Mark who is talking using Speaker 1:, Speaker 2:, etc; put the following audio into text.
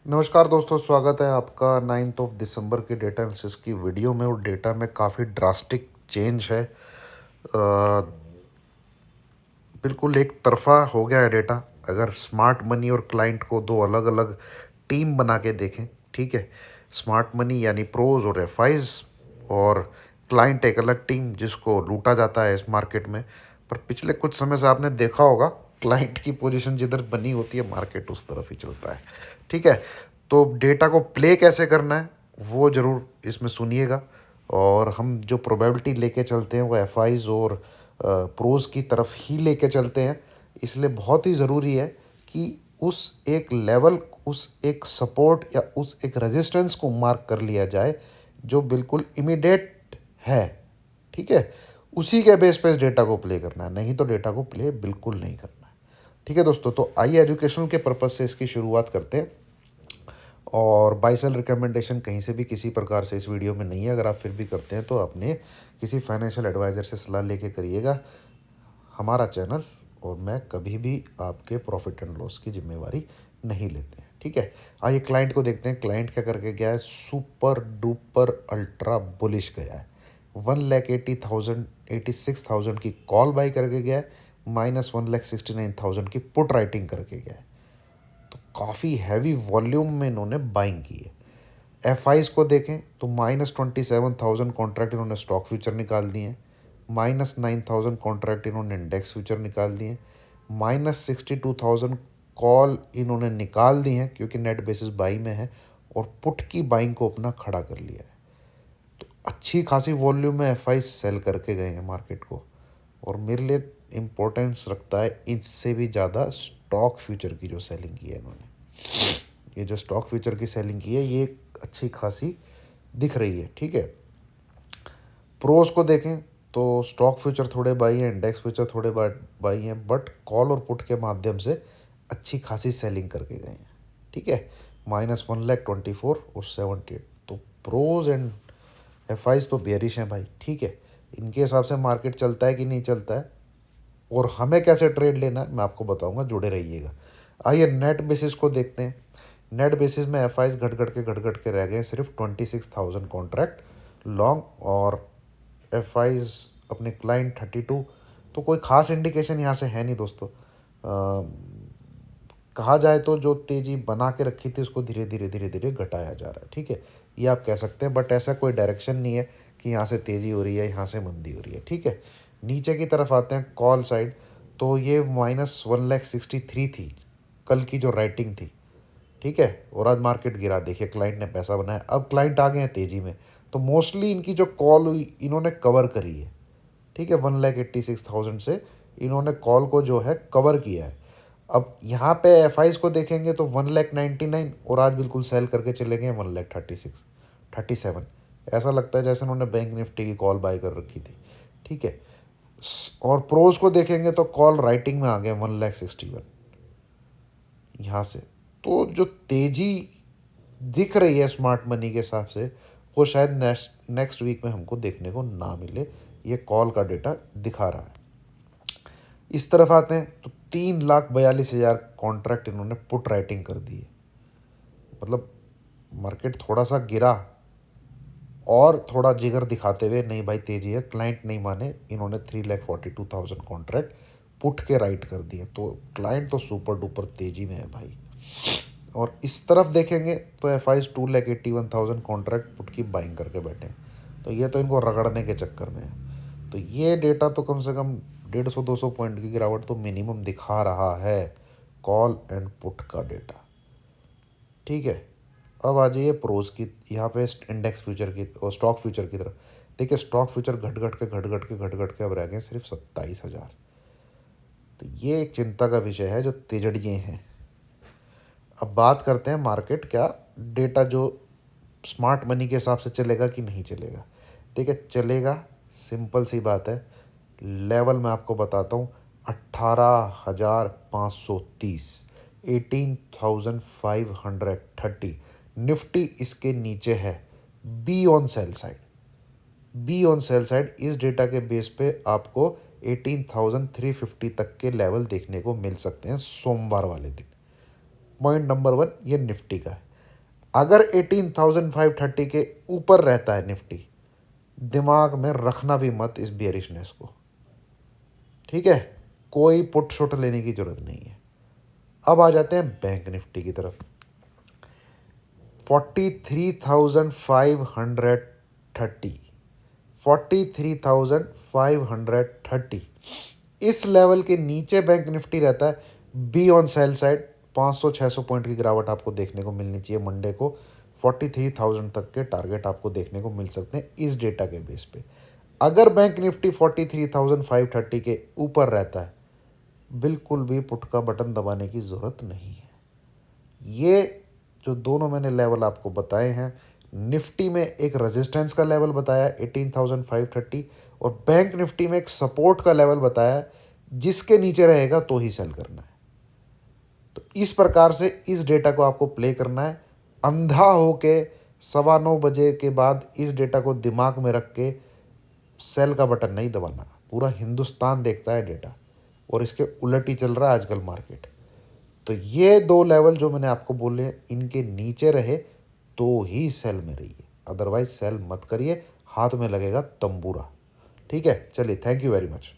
Speaker 1: नमस्कार दोस्तों, स्वागत है आपका 9 दिसंबर के डेटा एनालिसिस की वीडियो में। और डेटा में काफ़ी ड्रास्टिक चेंज है। बिल्कुल एक तरफा हो गया है डेटा। अगर स्मार्ट मनी और क्लाइंट को दो अलग अलग टीम बना के देखें, ठीक है, स्मार्ट मनी यानी प्रोज और एफआईज, और क्लाइंट एक अलग टीम जिसको लूटा जाता है इस मार्केट में। पर पिछले कुछ समय से आपने देखा होगा, क्लाइंट की पोजीशन जिधर बनी होती है मार्केट उस तरफ ही चलता है। ठीक है, तो डेटा को प्ले कैसे करना है वो ज़रूर इसमें सुनिएगा। और हम जो प्रोबेबिलिटी लेके चलते हैं वो एफआईज और प्रोज की तरफ ही लेके चलते हैं। इसलिए बहुत ही ज़रूरी है कि उस एक लेवल, उस एक सपोर्ट या उस एक रेजिस्टेंस को मार्क कर लिया जाए जो बिल्कुल इमीडिएट है। ठीक है, उसी के बेस पे इस डेटा को प्ले करना है, नहीं तो डेटा को प्ले बिल्कुल नहीं करना है। ठीक है दोस्तों, तो आइए एजुकेशन के पर्पज़ से इसकी शुरुआत करते हैं। और बाई सेल रिकमेंडेशन कहीं से भी किसी प्रकार से इस वीडियो में नहीं है। अगर आप फिर भी करते हैं तो अपने किसी फाइनेंशियल एडवाइज़र से सलाह लेके करिएगा। हमारा चैनल और मैं कभी भी आपके प्रॉफिट एंड लॉस की जिम्मेवारी नहीं लेते हैं। ठीक है, आइए क्लाइंट को देखते हैं। क्लाइंट क्या करके गया है, सुपर डुपर अल्ट्रा बुलिश गया है। 1,86,000 की कॉल बाई करके गया है, -1,69,000 की पुट राइटिंग करके गया है। तो काफ़ी हैवी वॉल्यूम में इन्होंने बाइंग की है। एफ को देखें तो -27,000 कॉन्ट्रैक्ट इन्होंने स्टॉक फ्यूचर निकाल दिए हैं, -9,000 कॉन्ट्रैक्ट इन्होंने इंडेक्स फ्यूचर निकाल दिए हैं, -62,000 कॉल इन्होंने निकाल दी हैं क्योंकि नेट बेसिस बाई में है, और पुट की बाइंग को अपना खड़ा कर लिया है। तो अच्छी खासी वॉल्यूम में एफ सेल करके गए हैं मार्केट को। और मेरे लिए इम्पोर्टेंस रखता है इससे भी ज़्यादा स्टॉक फ्यूचर की जो सेलिंग की है इन्होंने। ये जो स्टॉक फ्यूचर की सेलिंग की है ये अच्छी खासी दिख रही है। ठीक है, प्रोस को देखें तो स्टॉक फ्यूचर थोड़े बाई हैं, इंडेक्स फ्यूचर थोड़े बाई हैं, बट कॉल और पुट के माध्यम से अच्छी खासी सेलिंग करके गए हैं। ठीक है, -1,24,000 और 78। तो प्रोज एंड एफ तो बेरिश हैं भाई। ठीक है, इनके हिसाब से मार्केट चलता है कि नहीं चलता है और हमें कैसे ट्रेड लेना है मैं आपको बताऊंगा, जुड़े रहिएगा। आइए नेट बेसिस को देखते हैं। नेट बेसिस में एफ घट घट के रह गए सिर्फ 26,000 कॉन्ट्रैक्ट लॉन्ग, और एफ अपने क्लाइंट 32। तो कोई ख़ास इंडिकेशन यहाँ से है नहीं दोस्तों। कहा जाए तो जो तेज़ी बना के रखी थी उसको धीरे धीरे धीरे धीरे घटाया जा रहा है। ठीक है, ये आप कह सकते हैं, बट ऐसा कोई डायरेक्शन नहीं है कि यहाँ से तेज़ी हो रही है, यहाँ से मंदी हो रही है। ठीक है, नीचे की तरफ आते हैं कॉल साइड। तो ये -1,63 थी कल की जो राइटिंग थी। ठीक है, और आज मार्केट गिरा, देखिए क्लाइंट ने पैसा बनाया, अब क्लाइंट आ गए हैं तेज़ी में। तो मोस्टली इनकी जो कॉल हुई इन्होंने कवर करी है। ठीक है, 1,86,000 से इन्होंने कॉल को जो है कवर किया है। अब यहाँ पे एफ को देखेंगे तो 1,99,000, और आज बिल्कुल सेल करके चले गए 1,36,000 37। ऐसा लगता है जैसे उन्होंने बैंक निफ्टी की कॉल बाय कर रखी थी। ठीक है, और प्रोज को देखेंगे तो कॉल राइटिंग में आ गए 1,61,000 यहाँ से। तो जो तेज़ी दिख रही है स्मार्ट मनी के हिसाब से वो शायद नेक्स्ट वीक में हमको देखने को ना मिले। ये कॉल का डेटा दिखा रहा है। इस तरफ आते हैं तो 3,42,000 कॉन्ट्रैक्ट इन्होंने पुट राइटिंग कर दी है। मतलब मार्केट थोड़ा सा गिरा और थोड़ा जिगर दिखाते हुए नहीं भाई तेजी है, क्लाइंट नहीं माने, इन्होंने 3,42,000 कॉन्ट्रैक्ट पुट के राइट कर दिए। तो क्लाइंट तो सुपर डुपर तेजी में है भाई। और इस तरफ देखेंगे तो एफ 2,81,000 कॉन्ट्रैक्ट पुट की बाइंग करके बैठे हैं। तो ये तो इनको रगड़ने के चक्कर में है। तो ये डेटा तो कम से कम 150-200 पॉइंट की गिरावट तो मिनिमम दिखा रहा है, कॉल एंड पुट का डेटा। ठीक है, अब आ जाइए प्रोज की, यहाँ पे इंडेक्स फ्यूचर की और स्टॉक फ्यूचर की तरफ। देखिए स्टॉक फ्यूचर घट घट के अब रह गए सिर्फ 27,000। तो ये एक चिंता का विषय है, जो तिजड़िए हैं। अब बात करते हैं मार्केट क्या डेटा जो स्मार्ट मनी के हिसाब से चलेगा कि नहीं चलेगा। देखिए चलेगा, सिंपल सी बात है। लेवल मैं आपको बताता हूँ, 18,530, 18,530। निफ्टी इसके नीचे है। Be on sell side, be on sell side इस डेटा के बेस पे आपको 18,350 तक के लेवल देखने को मिल सकते हैं सोमवार वाले दिन। पॉइंट नंबर 1 ये निफ्टी का है। अगर 18,530 के ऊपर रहता है निफ्टी, दिमाग में रखना भी मत इस बियरिशनेस को, ठीक है। कोई पुट शुट लेने की जरूरत नहीं है। अब आ जाते हैं बैंक निफ्टी की तरफ। 43,530, 43,530 इस लेवल के नीचे बैंक निफ्टी रहता है, be on sell side. 500-600 point की गिरावट आपको देखने को मिलनी चाहिए मंडे को। 43,000 तक के टारगेट आपको देखने को मिल सकते हैं इस डेटा के बेस पे। अगर बैंक निफ्टी 43,530 के ऊपर रहता है, बिल्कुल भी पुट का बटन दबाने की ज़रूरत नहीं है। ये जो दोनों मैंने लेवल आपको बताए हैं, निफ्टी में एक रेजिस्टेंस का लेवल बताया 18,530, और बैंक निफ्टी में एक सपोर्ट का लेवल बताया, जिसके नीचे रहेगा तो ही सेल करना है। तो इस प्रकार से इस डेटा को आपको प्ले करना है, अंधा होके 9:15 के बाद इस डेटा को दिमाग में रख के सेल का बटन नहीं दबाना। पूरा हिंदुस्तान देखता है डेटा, और इसके उलट ही चल रहा है आजकल मार्केट। तो ये दो लेवल जो मैंने आपको बोले, इनके नीचे रहे तो ही सेल में रहिए, अदरवाइज सेल मत करिए, हाथ में लगेगा तंबूरा। ठीक है, चलिए, थैंक यू वेरी मच।